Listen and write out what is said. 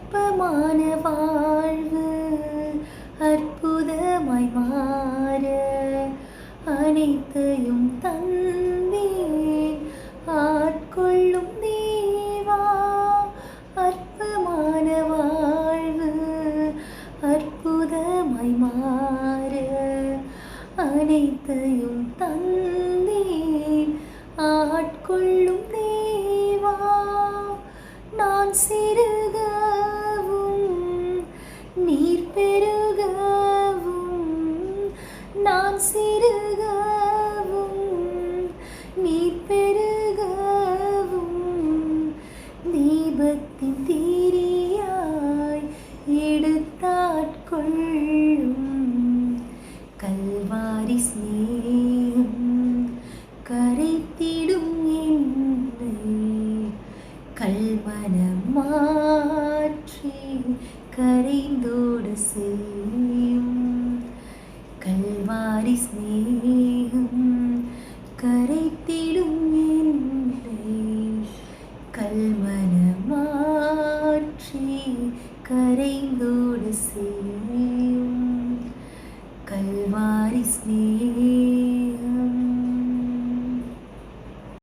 அற்பமான வாழ்வு அற்புதமாய் மாற அனைத்தையும் தந்தேன் ஆட்கொள்ளும் தேவா. அற்பமான வாழ்வு அற்புதமாய் மாற அனைத்தையும் தந்தேன் ஆட்கொள்ளும் தேவா. நான் சிறுகவும் நீர் பெருகவும், நான் சிறுகவும் நீர் பெருகவும், தீபத்தின் தீரியாய் எடுத்தாட்கொள்ளும் கல்வாரி சிநேகம் கரைத்திடும் என்னை கல்மனம் மாற்றி கரைந்தோட செய்யும் கல்வாரி சிநேகம் கரைத்திடும் என்னை கல்மனம் மாற்றி கரைந்தோட செய்யும்.